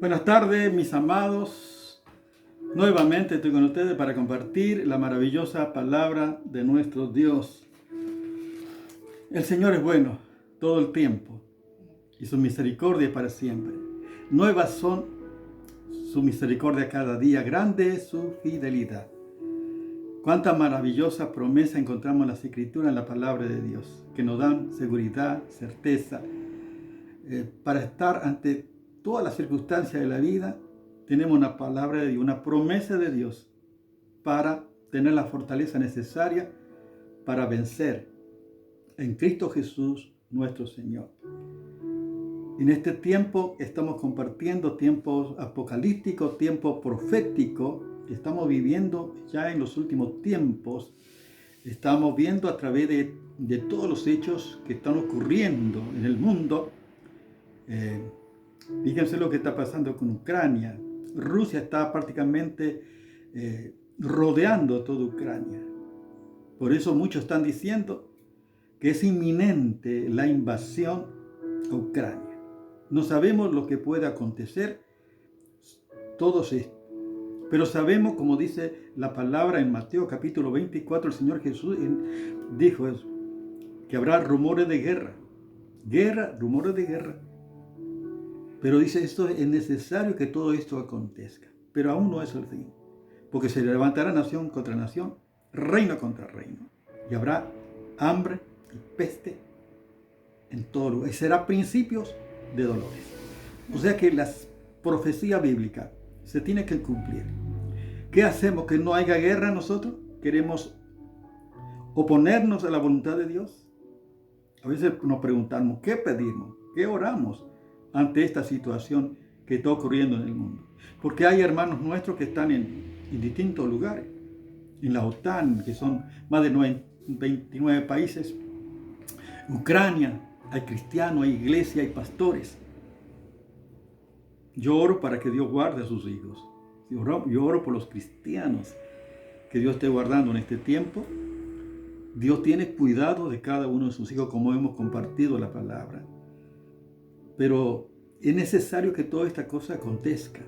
Buenas tardes, mis amados. Nuevamente estoy con ustedes para compartir la maravillosa palabra de nuestro Dios. El Señor es bueno todo el tiempo y su misericordia es para siempre. Nuevas son su misericordia cada día, grande es su fidelidad. Cuánta maravillosa promesa encontramos en las Escrituras, en la palabra de Dios, que nos dan seguridad, certeza, para estar ante todas las circunstancias de la vida. Tenemos una palabra de Dios, una promesa de Dios para tener la fortaleza necesaria para vencer en Cristo Jesús nuestro Señor. En este tiempo estamos compartiendo tiempos apocalípticos, tiempo profético. Estamos viviendo ya en los últimos tiempos. Estamos viendo a través de todos los hechos que están ocurriendo en el mundo. Fíjense lo que está pasando con Ucrania. Rusia está prácticamente rodeando toda Ucrania. Por eso muchos están diciendo que es inminente la invasión a Ucrania. No sabemos lo que puede acontecer, todos esto. Pero sabemos, como dice la palabra en Mateo capítulo 24, el Señor Jesús dijo eso, que habrá rumores de guerra, rumores de guerra. Pero dice, esto es necesario que todo esto acontezca. Pero aún no es el fin. Porque se levantará nación contra nación, reino contra reino. Y habrá hambre y peste en todo lugar. Y será principios de dolores. O sea que las profecías bíblicas se tienen que cumplir. ¿Qué hacemos? ¿Que no haya guerra nosotros? ¿Queremos oponernos a la voluntad de Dios? A veces nos preguntamos, ¿qué pedimos? ¿Qué oramos ante esta situación que está ocurriendo en el mundo? Porque hay hermanos nuestros que están en distintos lugares. En la OTAN, que son más de 29 países. Ucrania, hay cristianos, hay iglesia, hay pastores. Yo oro para que Dios guarde a sus hijos. Yo oro por los cristianos que Dios esté guardando en este tiempo. Dios tiene cuidado de cada uno de sus hijos, como hemos compartido la palabra. Pero es necesario que toda esta cosa acontezca.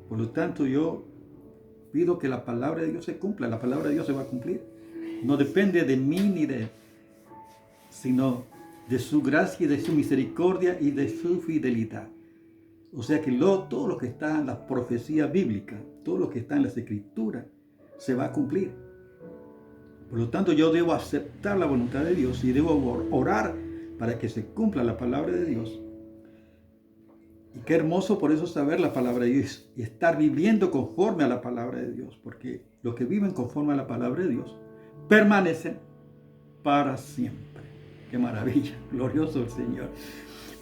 Por lo tanto, yo pido que la palabra de Dios se cumpla. La palabra de Dios se va a cumplir. No depende de mí ni sino de su gracia y de su misericordia y de su fidelidad. O sea que todo lo que está en la profecía bíblica, todo lo que está en las Escrituras, se va a cumplir. Por lo tanto, yo debo aceptar la voluntad de Dios y debo orar para que se cumpla la palabra de Dios. Y qué hermoso por eso saber la palabra de Dios y estar viviendo conforme a la palabra de Dios, porque los que viven conforme a la palabra de Dios permanecen para siempre. Qué maravilla, glorioso el Señor.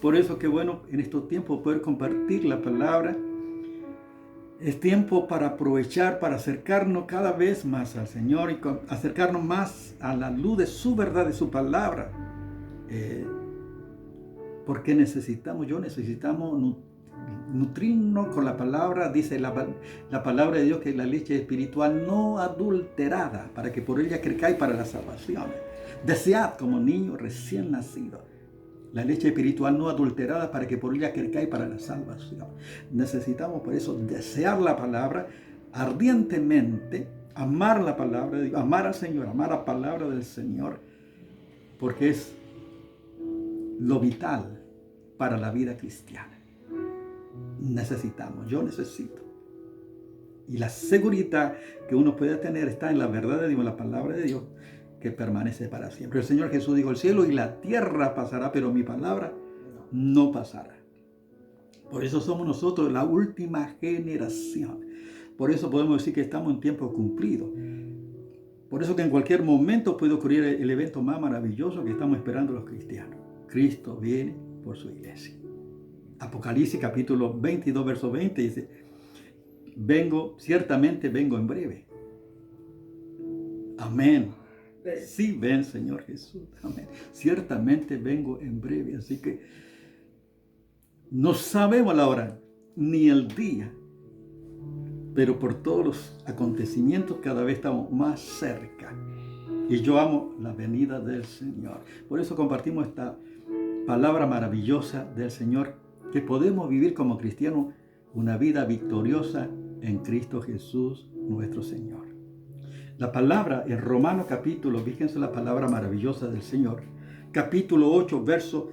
Por eso qué bueno en estos tiempos poder compartir la palabra. Es tiempo para aprovechar, para acercarnos cada vez más al Señor y acercarnos más a la luz de su verdad, de su palabra. Porque necesitamos nutrirnos con la palabra. Dice la palabra de Dios que es la leche espiritual no adulterada, para que por ella crezcáis para la salvación. Desead como niño recién nacido la leche espiritual no adulterada, para que por ella crezcáis para la salvación. Necesitamos por eso desear la palabra ardientemente, amar la palabra de Dios, amar al Señor, amar la palabra del Señor, porque es lo vital para la vida cristiana. Yo necesito. Y la seguridad que uno puede tener está en la verdad de Dios, en la palabra de Dios, que permanece para siempre. El Señor Jesús dijo, el cielo y la tierra pasará, pero mi palabra no pasará. Por eso somos nosotros la última generación. Por eso podemos decir que estamos en tiempo cumplido. Por eso que en cualquier momento puede ocurrir el evento más maravilloso que estamos esperando los cristianos. Cristo viene por su iglesia. Apocalipsis capítulo 22, verso 20 dice, ciertamente vengo en breve. Amén. Sí, ven, Señor Jesús. Amén. Ciertamente vengo en breve. Así que no sabemos la hora ni el día, pero por todos los acontecimientos cada vez estamos más cerca. Y yo amo la venida del Señor. Por eso compartimos esta palabra maravillosa del Señor, que podemos vivir como cristianos una vida victoriosa en Cristo Jesús nuestro Señor. La palabra en Romanos capítulo, fíjense la palabra maravillosa del Señor, capítulo 8, verso,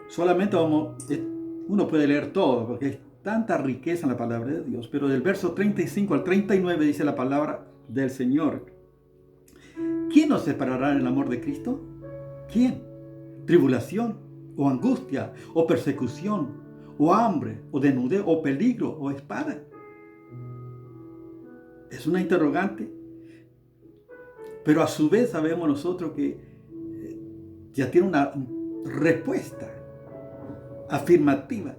solamente uno puede leer todo porque hay tanta riqueza en la palabra de Dios, pero del verso 35 al 39 dice la palabra del Señor: ¿quién nos separará del amor de Cristo? ¿Quién? ¿Tribulación o angustia o persecución o hambre o desnudez o peligro o espada? Es una interrogante, pero a su vez sabemos nosotros que ya tiene una respuesta afirmativa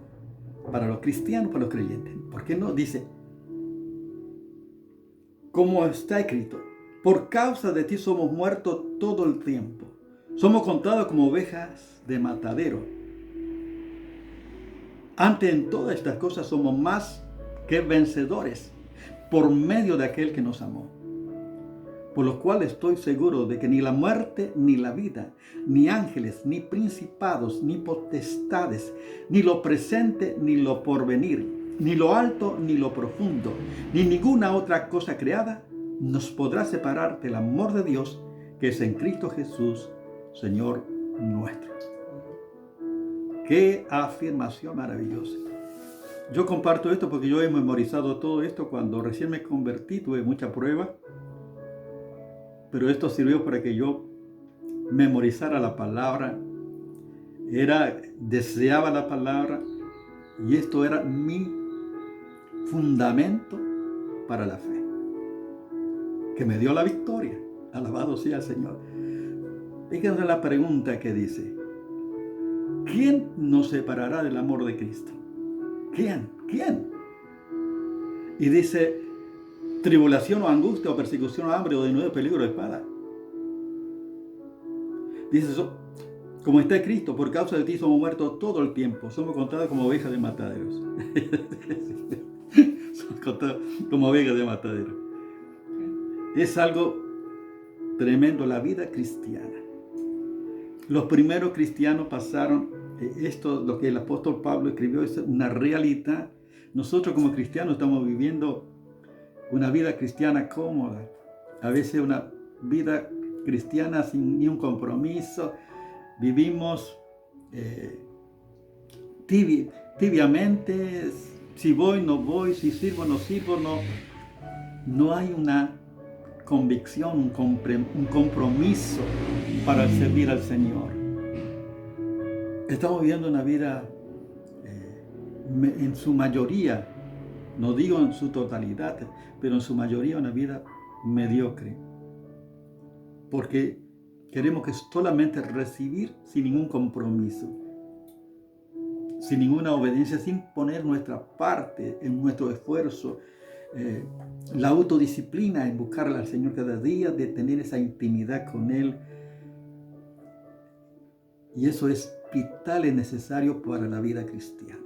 para los cristianos, para los creyentes. ¿Por qué no? Dice, como está escrito, por causa de ti somos muertos todo el tiempo. Somos contados como ovejas de matadero. Antes en todas estas cosas somos más que vencedores por medio de aquel que nos amó. Por lo cual estoy seguro de que ni la muerte, ni la vida, ni ángeles, ni principados, ni potestades, ni lo presente, ni lo porvenir, ni lo alto, ni lo profundo, ni ninguna otra cosa creada nos podrá separar del amor de Dios que es en Cristo Jesús, Señor nuestro. ¡Qué afirmación maravillosa! Yo comparto esto porque yo he memorizado todo esto. Cuando recién me convertí tuve mucha prueba, pero esto sirvió para que yo memorizara la palabra, deseaba la palabra, y esto era mi fundamento para la fe, que me dio la victoria. Alabado sea el Señor. Fíjense la pregunta que dice: ¿quién nos separará del amor de Cristo? ¿Quién? ¿Quién? Y dice, tribulación o angustia o persecución o hambre o desnudez, peligro de espada. Dice eso, como está escrito, por causa de ti somos muertos todo el tiempo, somos contados como ovejas de mataderos. Somos contados como ovejas de mataderos. Es algo tremendo la vida cristiana. Los primeros cristianos pasaron esto, lo que el apóstol Pablo escribió, es una realidad. Nosotros como cristianos estamos viviendo una vida cristiana cómoda, a veces una vida cristiana sin ni un compromiso. Vivimos tibiamente, si voy, no voy, si sirvo, no sirvo, no hay una convicción, un compromiso para servir al Señor. Estamos viviendo una vida en su mayoría, no digo en su totalidad, pero en su mayoría una vida mediocre, porque queremos que solamente recibir sin ningún compromiso, sin ninguna obediencia, sin poner nuestra parte en nuestro esfuerzo, la autodisciplina en buscarle al Señor cada día, de tener esa intimidad con Él. Y eso es vital y necesario para la vida cristiana.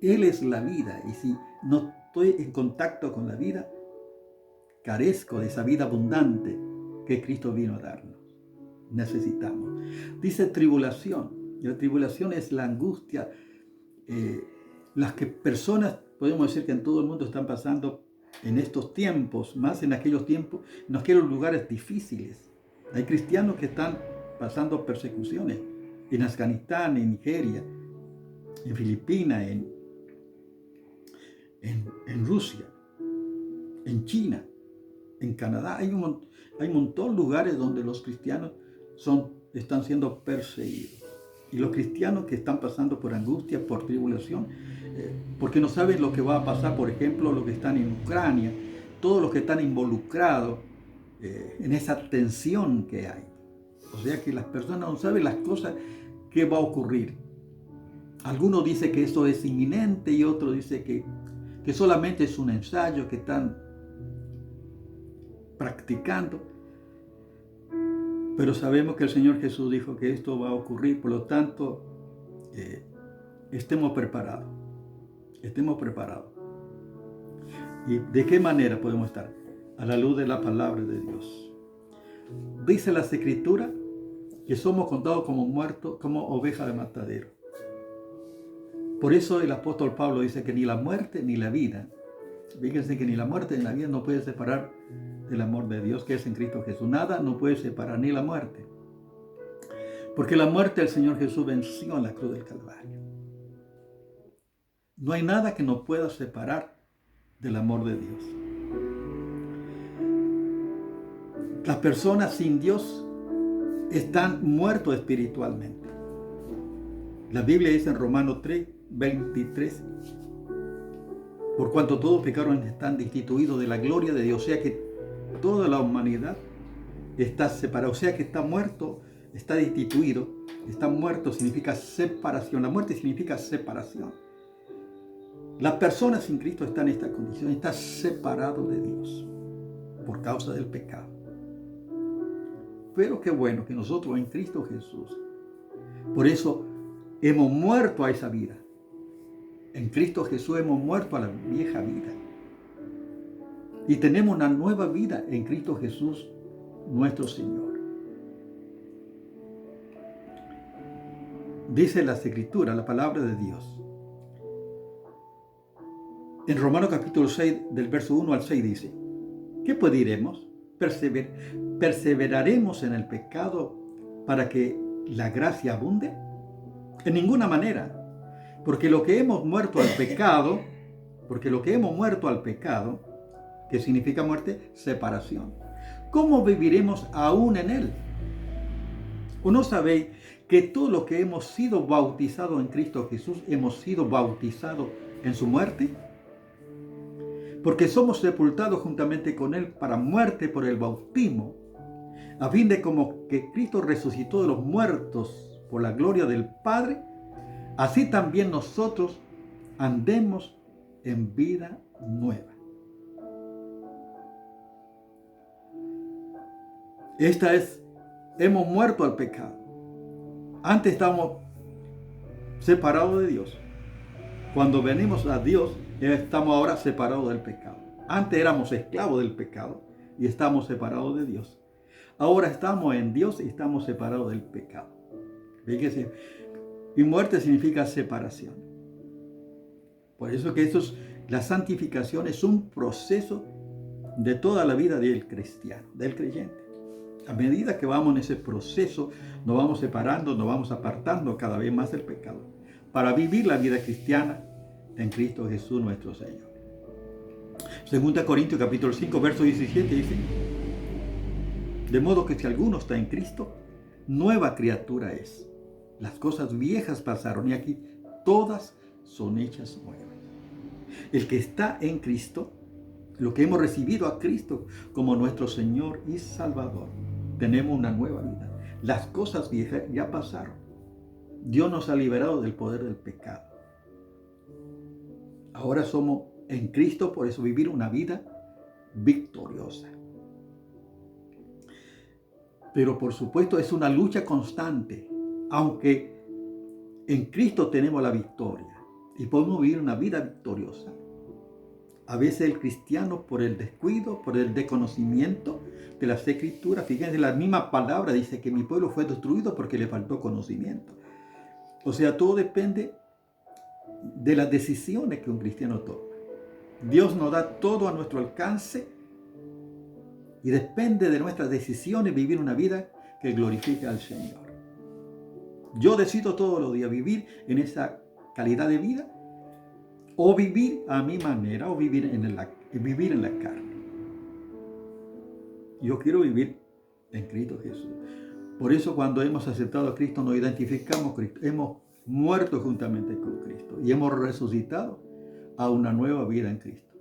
Él es la vida, y si no estoy en contacto con la vida, carezco de esa vida abundante que Cristo vino a darnos. Necesitamos. Dice tribulación. Y la tribulación es la angustia. Las que personas, podemos decir que en todo el mundo están pasando en estos tiempos, más en aquellos tiempos, en aquellos lugares difíciles. Hay cristianos que están pasando persecuciones en Afganistán, en Nigeria, en Filipinas, en Rusia, en China, en Canadá. Hay un montón de lugares donde los cristianos están siendo perseguidos. Y los cristianos que están pasando por angustia, por tribulación, porque no saben lo que va a pasar, por ejemplo, los que están en Ucrania, todos los que están involucrados en esa tensión que hay. O sea que las personas no saben las cosas que va a ocurrir. Algunos dicen que esto es inminente y otros dicen que solamente es un ensayo que están practicando. Pero sabemos que el Señor Jesús dijo que esto va a ocurrir, por lo tanto, estemos preparados. Estemos preparados. ¿Y de qué manera podemos estar? A la luz de la palabra de Dios. Dice las Escrituras que somos contados como muertos, como ovejas de matadero. Por eso el apóstol Pablo dice que ni la muerte ni la vida, fíjense que ni la muerte ni la vida no puede separar del amor de Dios que es en Cristo Jesús. Nada no puede separar, ni la muerte. Porque la muerte el Señor Jesús venció en la cruz del Calvario. No hay nada que nos pueda separar del amor de Dios. Las personas sin Dios están muertos espiritualmente. La Biblia dice en Romanos 3, 23, por cuanto todos pecaron están destituidos de la gloria de Dios, o sea que toda la humanidad está separada, o sea que está muerto, está destituido, está muerto significa separación, la muerte significa separación. Las personas sin Cristo están en esta condición, están separados de Dios por causa del pecado. Pero qué bueno que nosotros en Cristo Jesús, por eso hemos muerto a esa vida. En Cristo Jesús hemos muerto a la vieja vida. Y tenemos una nueva vida en Cristo Jesús, nuestro Señor. Dice las Escrituras, la palabra de Dios. En Romanos capítulo 6, del verso 1 al 6 dice, ¿qué pues diremos? ¿Perseveraremos en el pecado para que la gracia abunde? En ninguna manera. Porque lo que hemos muerto al pecado, ¿qué significa muerte? Separación. ¿Cómo viviremos aún en él? ¿O no sabéis que todos los que hemos sido bautizados en Cristo Jesús, hemos sido bautizados en su muerte? Porque somos sepultados juntamente con él para muerte por el bautismo, a fin de como que Cristo resucitó de los muertos por la gloria del Padre, así también nosotros andemos en vida nueva. Hemos muerto al pecado. Antes estábamos separados de Dios. Cuando venimos a Dios, estamos ahora separados del pecado. Antes éramos esclavos del pecado y estamos separados de Dios. Ahora estamos en Dios y estamos separados del pecado. Fíjese, y muerte significa separación. Por eso que la santificación es un proceso de toda la vida del cristiano, del creyente. A medida que vamos en ese proceso, nos vamos separando, nos vamos apartando cada vez más del pecado, para vivir la vida cristiana en Cristo Jesús nuestro Señor. 2 Corintios capítulo 5, verso 17 dice, de modo que si alguno está en Cristo, nueva criatura es. Las cosas viejas pasaron y aquí todas son hechas nuevas. El que está en Cristo, lo que hemos recibido a Cristo como nuestro Señor y Salvador, tenemos una nueva vida. Las cosas viejas ya pasaron. Dios nos ha liberado del poder del pecado. Ahora somos en Cristo, por eso vivir una vida victoriosa. Pero por supuesto es una lucha constante, aunque en Cristo tenemos la victoria y podemos vivir una vida victoriosa. A veces el cristiano, por el descuido, por el desconocimiento de las Escrituras, fíjense, la misma palabra dice que mi pueblo fue destruido porque le faltó conocimiento. O sea, todo depende de las decisiones que un cristiano toma. Dios nos da todo a nuestro alcance y depende de nuestras decisiones vivir una vida que glorifique al Señor. Yo decido todos los días vivir en esa calidad de vida o vivir a mi manera o vivir en la carne. Yo quiero vivir en Cristo Jesús. Por eso cuando hemos aceptado a Cristo nos identificamos con Cristo. Hemos muerto juntamente con Cristo y hemos resucitado a una nueva vida en Cristo,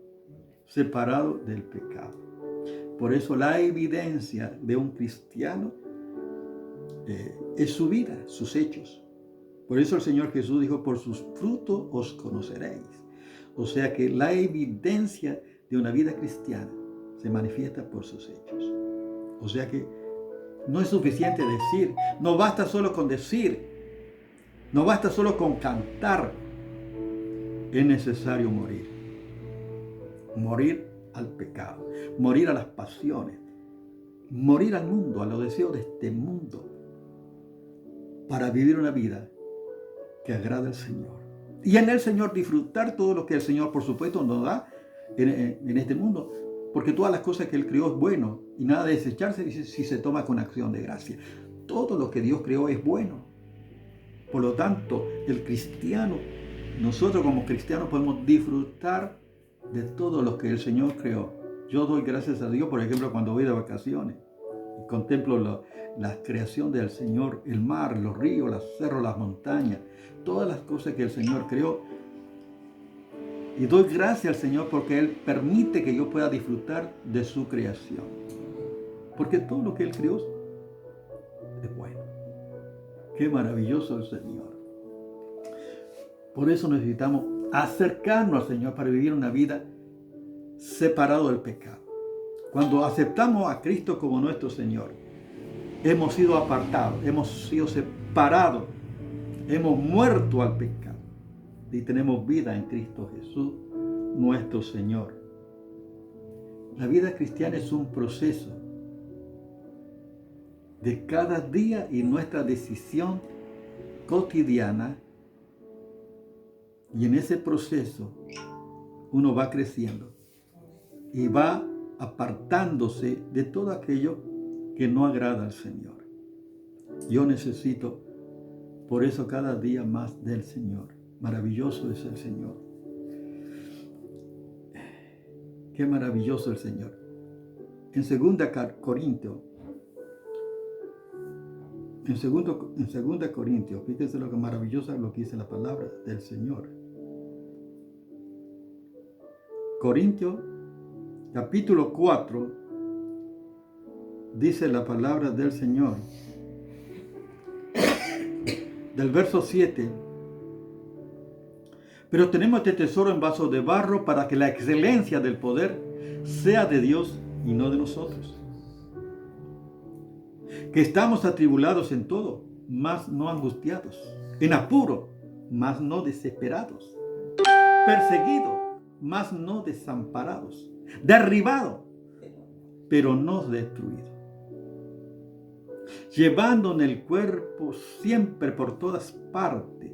separado del pecado. Por eso la evidencia de un cristiano es su vida, sus hechos. Por eso el Señor Jesús dijo, por sus frutos os conoceréis. O sea que la evidencia de una vida cristiana se manifiesta por sus hechos. O sea que no es suficiente decir, no basta solo con decir, no basta solo con cantar. Es necesario morir. Morir al pecado, morir a las pasiones, morir al mundo, a los deseos de este mundo, para vivir una vida que agrada al Señor. Y en el Señor disfrutar todo lo que el Señor, por supuesto, nos da en este mundo. Porque todas las cosas que Él creó es bueno. Y nada de desecharse si se toma con acción de gracia. Todo lo que Dios creó es bueno. Por lo tanto, el cristiano, nosotros como cristianos podemos disfrutar de todo lo que el Señor creó. Yo doy gracias a Dios, por ejemplo, cuando voy de vacaciones y contemplo la creación del Señor, el mar, los ríos, los cerros, las montañas, todas las cosas que el Señor creó. Y doy gracias al Señor porque Él permite que yo pueda disfrutar de su creación. Porque todo lo que Él creó es bueno. Qué maravilloso el Señor. Por eso necesitamos acercarnos al Señor para vivir una vida separado del pecado. Cuando aceptamos a Cristo como nuestro Señor, hemos sido apartados, hemos sido separados, hemos muerto al pecado y tenemos vida en Cristo Jesús, nuestro Señor. La vida cristiana es un proceso de cada día y nuestra decisión cotidiana, y en ese proceso uno va creciendo y va apartándose de todo aquello que no agrada al Señor. Yo necesito por eso cada día más del Señor. Maravilloso es el Señor. Qué maravilloso el Señor. En 2 Corintios, fíjense lo que maravilloso es lo que dice la palabra del Señor. Corintios, capítulo 4, dice la palabra del Señor, del verso 7. Pero tenemos este tesoro en vasos de barro para que la excelencia del poder sea de Dios y no de nosotros. Que estamos atribulados en todo, mas no angustiados, en apuro, mas no desesperados, perseguidos, mas no desamparados, derribados, pero no destruidos, llevando en el cuerpo siempre por todas partes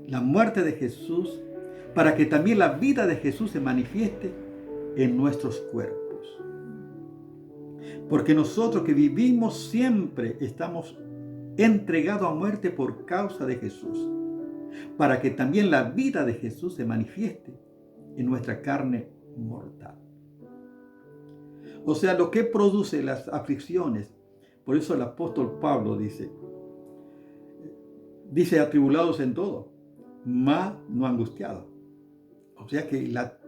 la muerte de Jesús, para que también la vida de Jesús se manifieste en nuestros cuerpos. Porque nosotros que vivimos siempre estamos entregados a muerte por causa de Jesús, para que también la vida de Jesús se manifieste en nuestra carne mortal. O sea, lo que produce las aflicciones. Por eso el apóstol Pablo dice atribulados en todo, mas no angustiados. O sea que la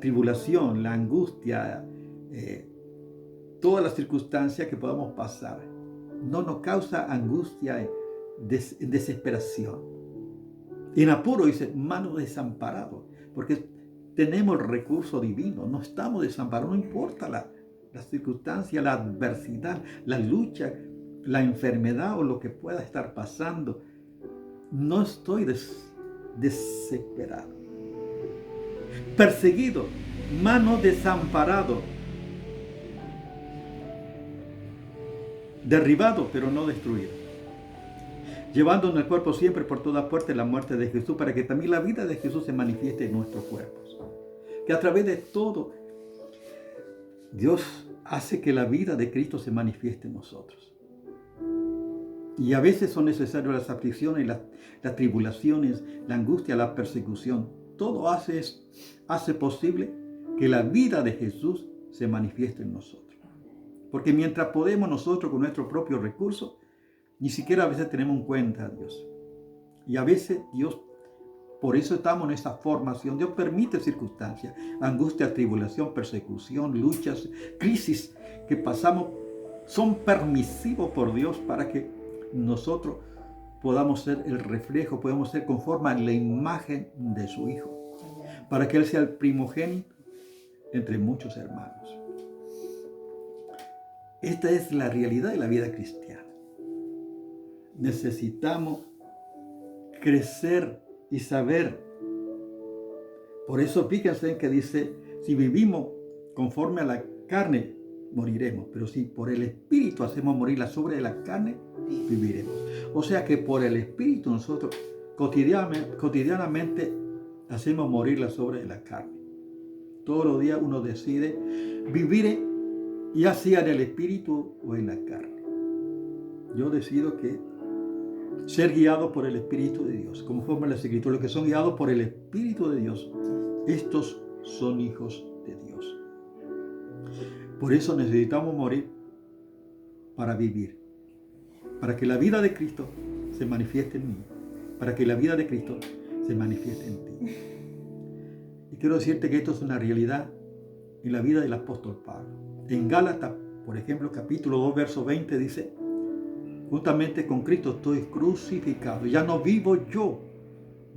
tribulación, la angustia, todas las circunstancias que podamos pasar, no nos causa angustia, desesperación. En apuro dice, mano desamparado, porque tenemos el recurso divino, no estamos desamparados, no importa la circunstancia, la adversidad, la lucha, la enfermedad o lo que pueda estar pasando. No estoy desesperado. Perseguido, mano desamparado. Derribado, pero no destruido. Llevando en el cuerpo siempre por toda parte la muerte de Jesús, para que también la vida de Jesús se manifieste en nuestros cuerpos. Que a través de todo, Dios hace que la vida de Cristo se manifieste en nosotros. Y a veces son necesarias las aflicciones, las tribulaciones, la angustia, la persecución. Todo hace posible que la vida de Jesús se manifieste en nosotros. Porque mientras podemos nosotros con nuestros propios recursos, ni siquiera a veces tenemos en cuenta a Dios. Y a veces Dios, por eso estamos en esta formación. Dios permite circunstancias, angustia, tribulación, persecución, luchas, crisis que pasamos, son permisivos por Dios para que nosotros podamos ser el reflejo, podamos ser conforme a la imagen de su Hijo, para que Él sea el primogénito entre muchos hermanos. Esta es la realidad de la vida cristiana. Necesitamos crecer y saber. Por eso fíjense en que dice, si vivimos conforme a la carne, moriremos. Pero si por el Espíritu hacemos morir la obras de la carne, viviremos. O sea que por el Espíritu nosotros cotidianamente hacemos morir las obras de la carne. Todos los días uno decide vivir ya sea en el espíritu o en la carne. Yo decido que ser guiado por el Espíritu de Dios, conforme a las Escrituras, los que son guiados por el Espíritu de Dios, estos son hijos de Dios. Por eso necesitamos morir para vivir, para que la vida de Cristo se manifieste en mí, para que la vida de Cristo se manifieste en ti. Y quiero decirte que esto es una realidad en la vida del apóstol Pablo. En Gálatas, por ejemplo, capítulo 2, verso 20 dice: juntamente con Cristo estoy crucificado. Ya no vivo yo,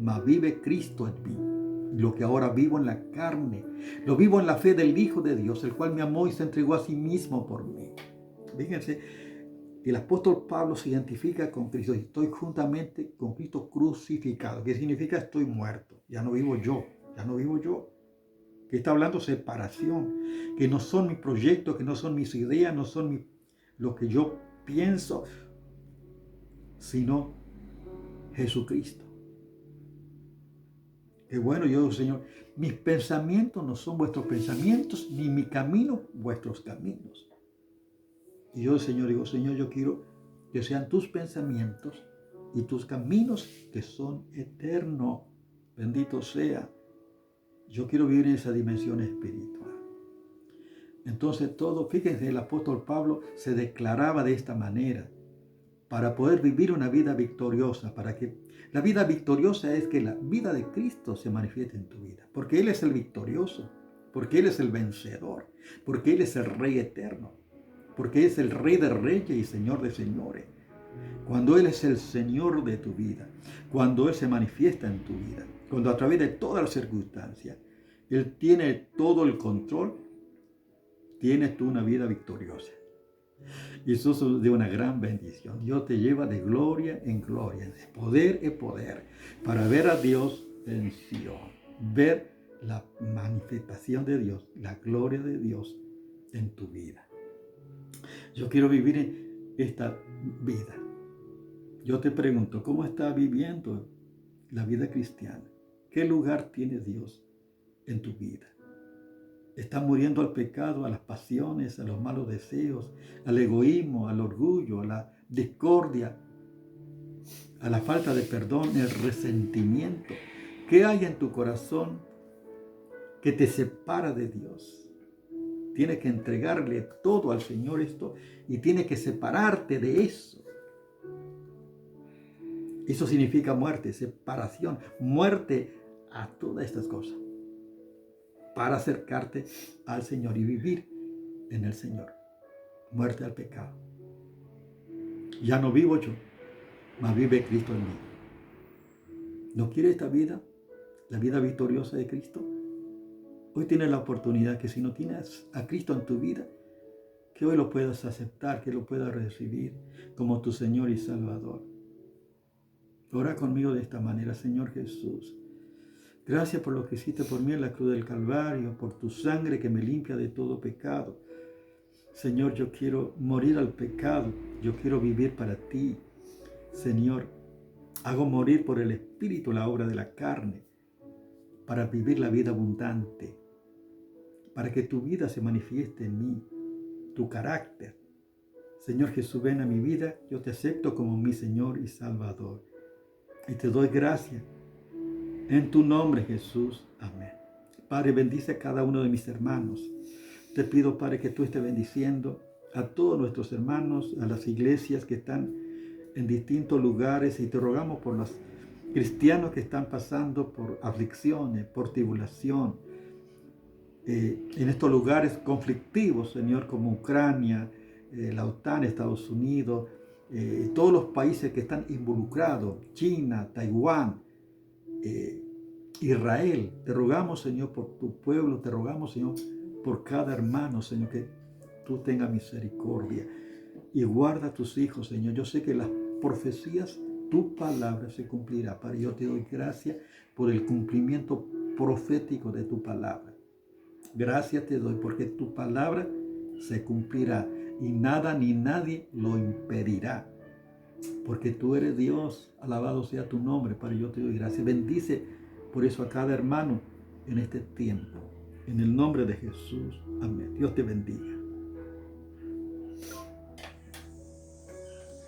mas vive Cristo en mí. Lo que ahora vivo en la carne, lo vivo en la fe del Hijo de Dios, el cual me amó y se entregó a sí mismo por mí. Fíjense, el apóstol Pablo se identifica con Cristo. Estoy juntamente con Cristo crucificado. ¿Qué significa? Estoy muerto. Ya no vivo yo. Ya no vivo yo. Que está hablando separación. Que no son mis proyectos, que no son mis ideas, no son lo que yo pienso, sino Jesucristo. Que bueno, yo, Señor, mis pensamientos no son vuestros pensamientos, ni mi camino vuestros caminos. Y yo, Señor, digo: Señor, yo quiero que sean tus pensamientos y tus caminos que son eternos. Bendito sea. Yo quiero vivir en esa dimensión espiritual. Entonces fíjense, el apóstol Pablo se declaraba de esta manera para poder vivir una vida victoriosa, para que la vida victoriosa es que la vida de Cristo se manifieste en tu vida, porque Él es el victorioso, porque Él es el vencedor, porque Él es el Rey eterno, porque es el Rey de reyes y Señor de señores. Cuando Él es el Señor de tu vida, cuando Él se manifiesta en tu vida, cuando a través de todas las circunstancias Él tiene todo el control, tienes tú una vida victoriosa. Y eso es de una gran bendición. Dios te lleva de gloria en gloria, de poder en poder, para ver a Dios en Sion, ver la manifestación de Dios, la gloria de Dios en tu vida. Yo quiero vivir en esta vida. Yo te pregunto, ¿cómo estás viviendo la vida cristiana? ¿Qué lugar tiene Dios en tu vida? ¿Estás muriendo al pecado, a las pasiones, a los malos deseos, al egoísmo, al orgullo, a la discordia, a la falta de perdón, el resentimiento? ¿Qué hay en tu corazón que te separa de Dios? Tienes que entregarle todo al Señor esto y tienes que separarte de eso. Eso significa muerte, separación, muerte a todas estas cosas, para acercarte al Señor y vivir en el Señor. Muerte al pecado. Ya no vivo yo, mas vive Cristo en mí. ¿No quieres esta vida? La vida victoriosa de Cristo. Hoy tienes la oportunidad que si no tienes a Cristo en tu vida, que hoy lo puedas aceptar, que lo puedas recibir como tu Señor y Salvador. Ora conmigo de esta manera: Señor Jesús, gracias por lo que hiciste por mí en la cruz del Calvario, por tu sangre que me limpia de todo pecado. Señor, yo quiero morir al pecado, yo quiero vivir para ti. Señor, hago morir por el Espíritu la obra de la carne, para vivir la vida abundante, para que tu vida se manifieste en mí, tu carácter. Señor Jesús, ven a mi vida, yo te acepto como mi Señor y Salvador. Y te doy gracias. En tu nombre, Jesús. Amén. Padre, bendice a cada uno de mis hermanos. Te pido, Padre, que tú estés bendiciendo a todos nuestros hermanos, a las iglesias que están en distintos lugares, y te rogamos por los cristianos que están pasando por aflicciones, por tribulación, en estos lugares conflictivos, Señor, como Ucrania, la OTAN, Estados Unidos, todos los países que están involucrados, China, Taiwán, Israel. Te rogamos, Señor, por tu pueblo, te rogamos, Señor, por cada hermano, Señor, que tú tengas misericordia y guarda a tus hijos, Señor. Yo sé que las profecías, tu palabra se cumplirá. Padre, yo te doy gracias por el cumplimiento profético de tu palabra. Gracias te doy porque tu palabra se cumplirá y nada ni nadie lo impedirá. porque tú eres Dios. Alabado sea tu nombre, Padre, yo te doy gracias. Bendice por eso a cada hermano en este tiempo. En el nombre de Jesús. Amén. Dios te bendiga.